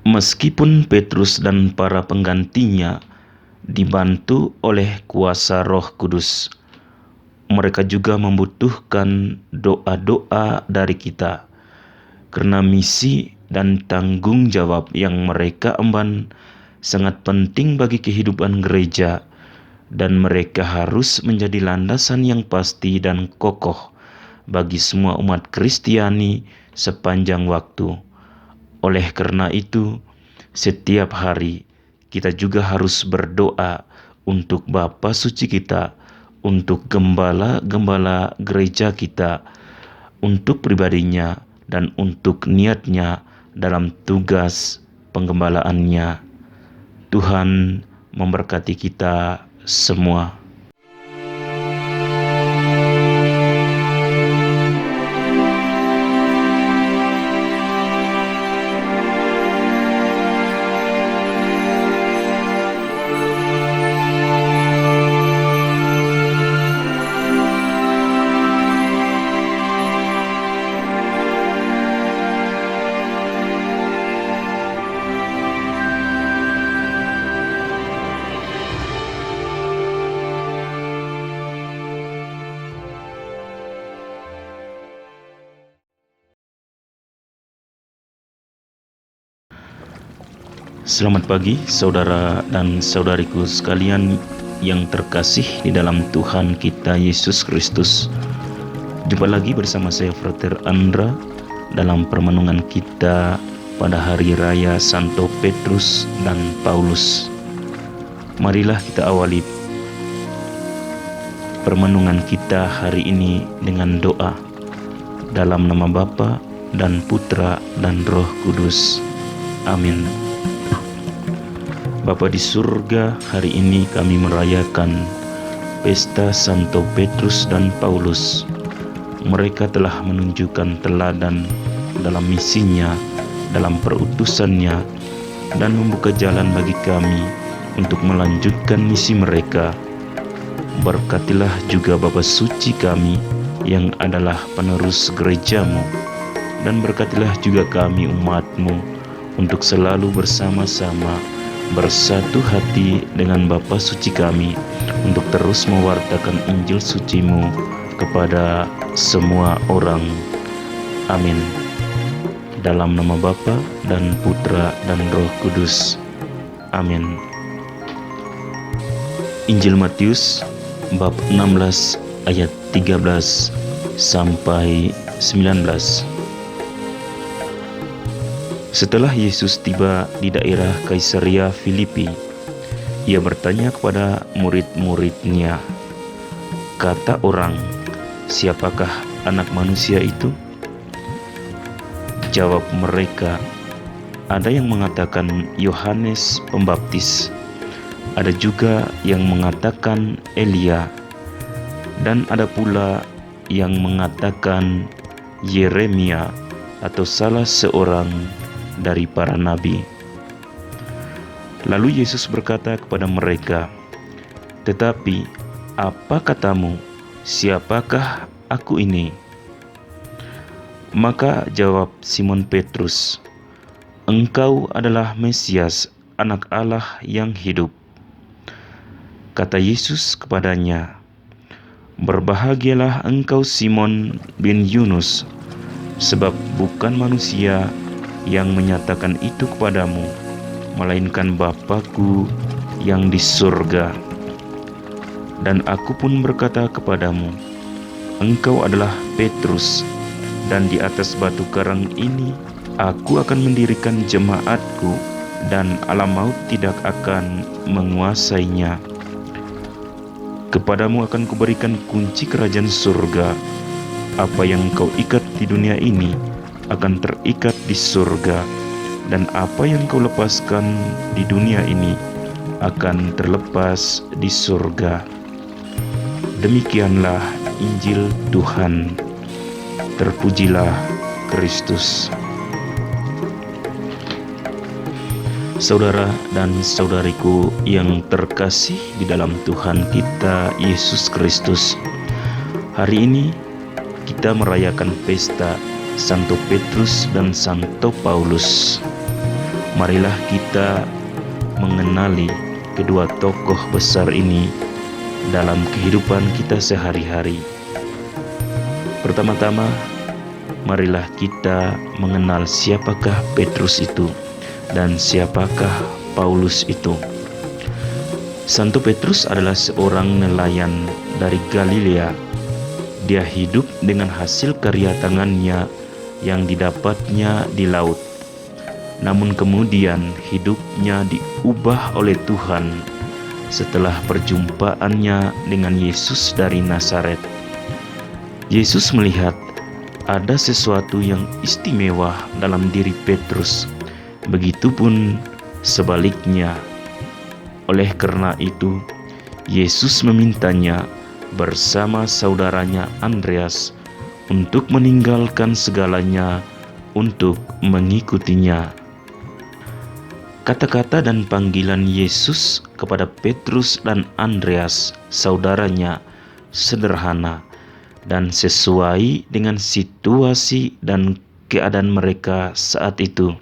Meskipun Petrus dan para penggantinya dibantu oleh kuasa Roh Kudus, mereka juga membutuhkan doa-doa dari kita, karena misi dan tanggung jawab yang mereka emban sangat penting bagi kehidupan gereja, dan mereka harus menjadi landasan yang pasti dan kokoh bagi semua umat Kristiani sepanjang waktu. Oleh karena itu, setiap hari kita juga harus berdoa untuk Bapa Suci kita, untuk gembala-gembala gereja kita, untuk pribadinya, dan untuk niatnya dalam tugas penggembalaannya. Tuhan memberkati kita semua. Selamat pagi saudara dan saudariku sekalian yang terkasih di dalam Tuhan kita Yesus Kristus. Jumpa lagi bersama saya Frater Andra dalam permenungan kita pada hari raya Santo Petrus dan Paulus. Marilah kita awali permenungan kita hari ini dengan doa dalam nama Bapa dan Putra dan Roh Kudus. Amin. Bapa di surga, hari ini kami merayakan pesta Santo Petrus dan Paulus. Mereka telah menunjukkan teladan dalam misinya, dalam perutusannya, dan membuka jalan bagi kami untuk melanjutkan misi mereka. Berkatilah juga Bapa Suci kami yang adalah penerus gerejamu, dan berkatilah juga kami umat-Mu untuk selalu bersama-sama bersatu hati dengan Bapa Suci kami untuk terus mewartakan Injil Suci-Mu kepada semua orang. Amin. Dalam nama Bapa dan Putra dan Roh Kudus. Amin. Injil Matius bab 16 ayat 13 sampai 19. Setelah Yesus tiba di daerah Kaisarea Filipi, ia bertanya kepada murid-muridnya, "Kata orang, siapakah Anak Manusia itu?" Jawab mereka, "Ada yang mengatakan Yohanes Pembaptis, ada juga yang mengatakan Elia, dan ada pula yang mengatakan Yeremia atau salah seorang dari para nabi." Lalu Yesus berkata kepada mereka, "Tetapi apa katamu, siapakah aku ini?" Maka jawab Simon Petrus, "Engkau adalah Mesias, Anak Allah yang hidup." Kata Yesus kepadanya, "Berbahagialah engkau Simon bin Yunus, sebab bukan manusia yang menyatakan itu kepadamu, melainkan Bapa-Ku yang di surga. Dan aku pun berkata kepadamu, engkau adalah Petrus, dan di atas batu karang ini aku akan mendirikan jemaat-Ku, dan alam maut tidak akan menguasainya. Kepadamu akan kuberikan kunci kerajaan surga. Apa yang kau ikat di dunia ini akan terikat di surga, dan apa yang kau lepaskan di dunia ini akan terlepas di surga." Demikianlah Injil Tuhan. Terpujilah Kristus. Saudara dan saudariku yang terkasih di dalam Tuhan kita Yesus Kristus, hari ini kita merayakan pesta Santo Petrus dan Santo Paulus. marilah kita mengenali kedua tokoh besar ini dalam kehidupan kita sehari-hari. Pertama-tama, marilah kita mengenal siapakah Petrus itu dan siapakah Paulus itu. Santo Petrus adalah seorang nelayan dari Galilea. Dia hidup dengan hasil karya tangannya yang didapatnya di laut. Namun kemudian hidupnya diubah oleh Tuhan setelah perjumpaannya dengan Yesus dari Nazaret. Yesus melihat ada sesuatu yang istimewa dalam diri Petrus, begitupun sebaliknya. Oleh karena itu, Yesus memintanya bersama saudaranya Andreas untuk meninggalkan segalanya untuk mengikutinya. Kata-kata dan panggilan Yesus kepada Petrus dan Andreas, saudaranya, sederhana dan sesuai dengan situasi dan keadaan mereka saat itu.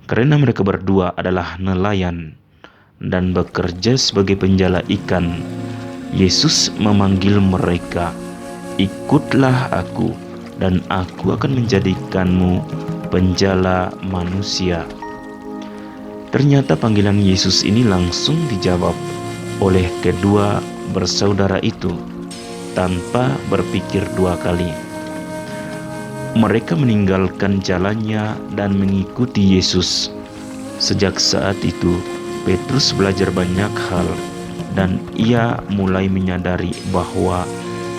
Karena mereka berdua adalah nelayan dan bekerja sebagai penjala ikan, Yesus memanggil mereka, "Ikutlah aku, dan aku akan menjadikanmu penjala manusia." Ternyata panggilan Yesus ini langsung dijawab oleh kedua bersaudara itu tanpa berpikir dua kali. Mereka meninggalkan jalannya dan mengikuti Yesus. Sejak saat itu, Petrus belajar banyak hal dan ia mulai menyadari bahwa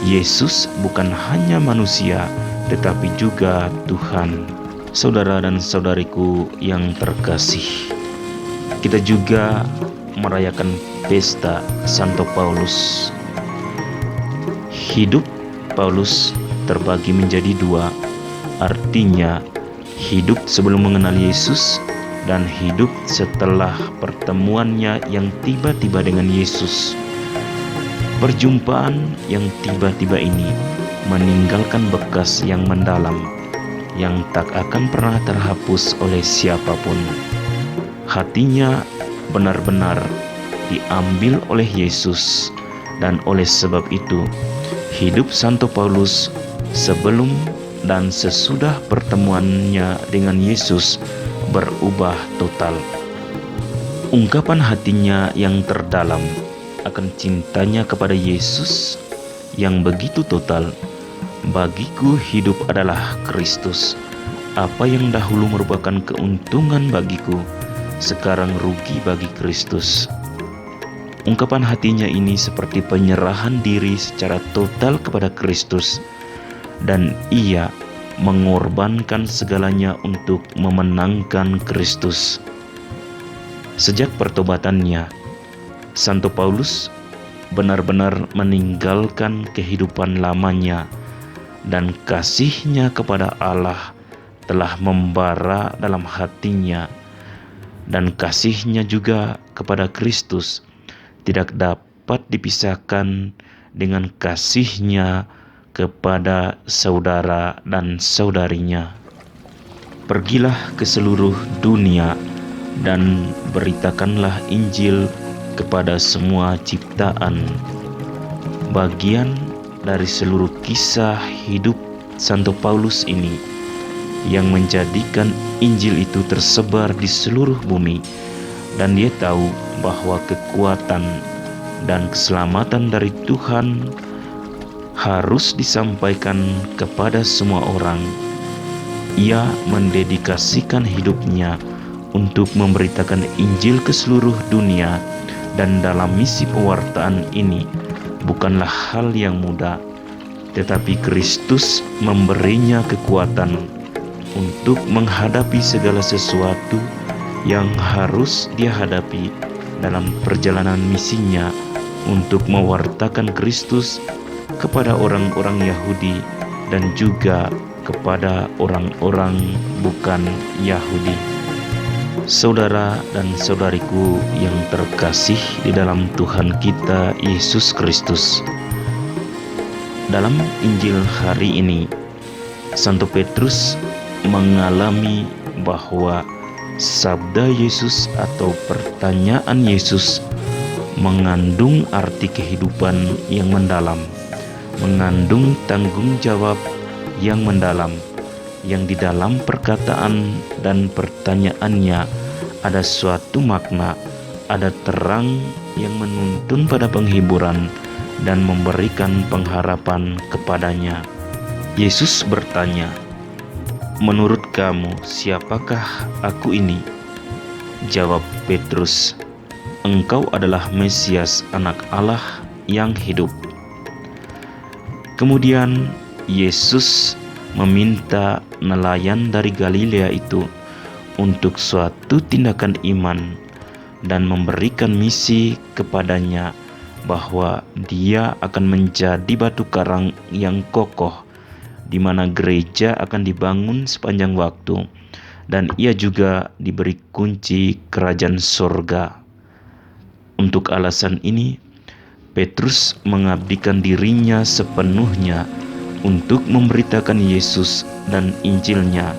Yesus bukan hanya manusia, tetapi juga Tuhan. Saudara dan saudariku yang terkasih, kita juga merayakan pesta Santo Paulus. Hidup Paulus terbagi menjadi dua, artinya hidup sebelum mengenal Yesus dan hidup setelah pertemuannya yang tiba-tiba dengan Yesus. Perjumpaan yang tiba-tiba ini meninggalkan bekas yang mendalam, yang tak akan pernah terhapus oleh siapapun. Hatinya benar-benar diambil oleh Yesus, dan oleh sebab itu hidup Santo Paulus sebelum dan sesudah pertemuannya dengan Yesus berubah total. Ungkapan hatinya yang terdalam akan cintanya kepada Yesus yang begitu total. "Bagiku hidup adalah Kristus. Apa yang dahulu merupakan keuntungan bagiku, sekarang rugi bagi Kristus." Ungkapan hatinya ini seperti penyerahan diri secara total kepada Kristus, dan ia mengorbankan segalanya untuk memenangkan Kristus. Sejak pertobatannya, Santo Paulus benar-benar meninggalkan kehidupan lamanya, dan kasihnya kepada Allah telah membara dalam hatinya, dan kasihnya juga kepada Kristus tidak dapat dipisahkan dengan kasihnya kepada saudara dan saudarinya. Pergilah ke seluruh dunia dan beritakanlah Injil kepada semua ciptaan. Bagian dari seluruh kisah hidup Santo Paulus ini yang menjadikan Injil itu tersebar di seluruh bumi, dan dia tahu bahwa kekuatan dan keselamatan dari Tuhan harus disampaikan kepada semua orang. Ia mendedikasikan hidupnya untuk memberitakan Injil ke seluruh dunia, dan dalam misi pewartaan ini bukanlah hal yang mudah, tetapi Kristus memberinya kekuatan untuk menghadapi segala sesuatu yang harus dia hadapi dalam perjalanan misinya untuk mewartakan Kristus kepada orang-orang Yahudi dan juga kepada orang-orang bukan Yahudi. Saudara dan saudariku yang terkasih di dalam Tuhan kita Yesus Kristus, dalam Injil hari ini Santo Petrus mengalami bahwa Sabda Yesus atau pertanyaan Yesus mengandung arti kehidupan yang mendalam, mengandung tanggung jawab yang mendalam, yang di dalam perkataan dan pertanyaannya ada suatu makna, ada terang yang menuntun pada penghiburan dan memberikan pengharapan kepadanya. Yesus bertanya, "Menurut kamu, siapakah aku ini?" Jawab Petrus, "Engkau adalah Mesias, Anak Allah yang hidup." Kemudian Yesus meminta nelayan dari Galilea itu untuk suatu tindakan iman dan memberikan misi kepadanya bahwa dia akan menjadi batu karang yang kokoh di mana gereja akan dibangun sepanjang waktu, dan ia juga diberi kunci kerajaan sorga. Untuk alasan ini, Petrus mengabdikan dirinya sepenuhnya untuk memberitakan Yesus dan Injilnya,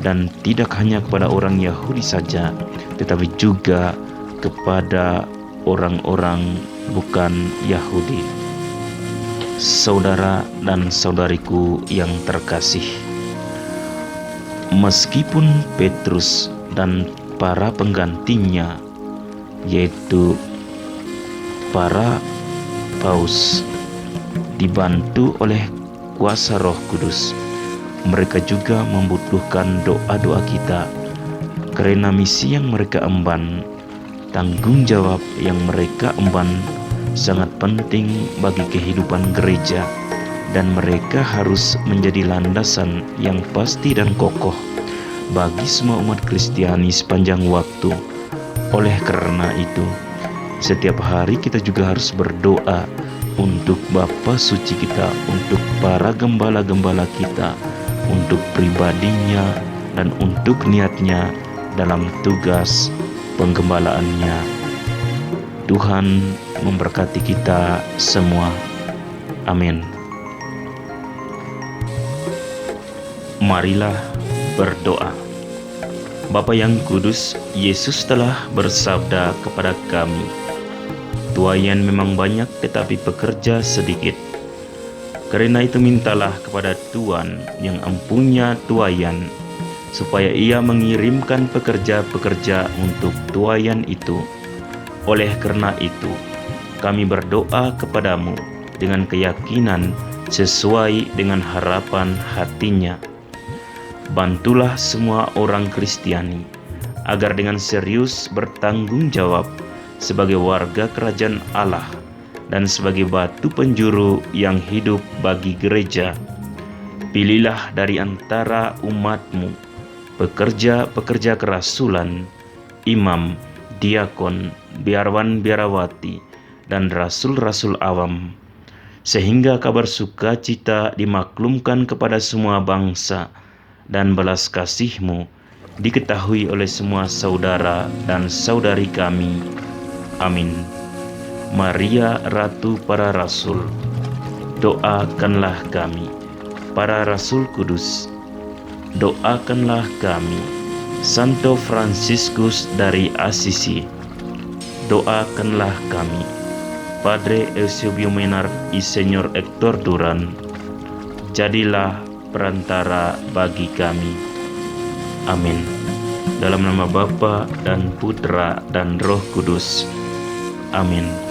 dan tidak hanya kepada orang Yahudi saja, tetapi juga kepada orang-orang bukan Yahudi. Saudara dan saudariku yang terkasih, meskipun Petrus dan para penggantinya, yaitu para paus, dibantu oleh kuasa Roh Kudus, mereka juga membutuhkan doa-doa kita karena misi yang mereka emban, tanggung jawab yang mereka emban sangat penting bagi kehidupan gereja, dan mereka harus menjadi landasan yang pasti dan kokoh bagi semua umat Kristiani sepanjang waktu. Oleh karena itu, setiap hari kita juga harus berdoa untuk Bapa Suci kita, untuk para gembala-gembala kita, untuk pribadinya dan untuk niatnya dalam tugas penggembalaannya. Tuhan memberkati kita semua. Amin. Marilah berdoa. Bapa yang kudus, Yesus telah bersabda kepada kami, "Tuaian memang banyak tetapi pekerja sedikit. Karena itu mintalah kepada Tuhan yang empunya tuaian, supaya ia mengirimkan pekerja-pekerja untuk tuaian itu. Oleh karena itu, kami berdoa kepadamu dengan keyakinan sesuai dengan harapan hatinya. Bantulah semua orang Kristiani agar dengan serius bertanggung jawab sebagai warga kerajaan Allah dan sebagai batu penjuru yang hidup bagi gereja. Pilihlah dari antara umatmu pekerja-pekerja kerasulan, imam, diakon, biarawan-biarawati, dan rasul-rasul awam, sehingga kabar sukacita dimaklumkan kepada semua bangsa, dan belas kasih-Mu diketahui oleh semua saudara dan saudari kami. Amin. Maria, Ratu para Rasul, doakanlah kami. Para Rasul Kudus, doakanlah kami. Santo Fransiskus dari Assisi, doakanlah kami. Padre Eusebio Menard y Señor Hector Duran, jadilah perantara bagi kami. Amin. Dalam nama Bapa dan Putra dan Roh Kudus. Amin.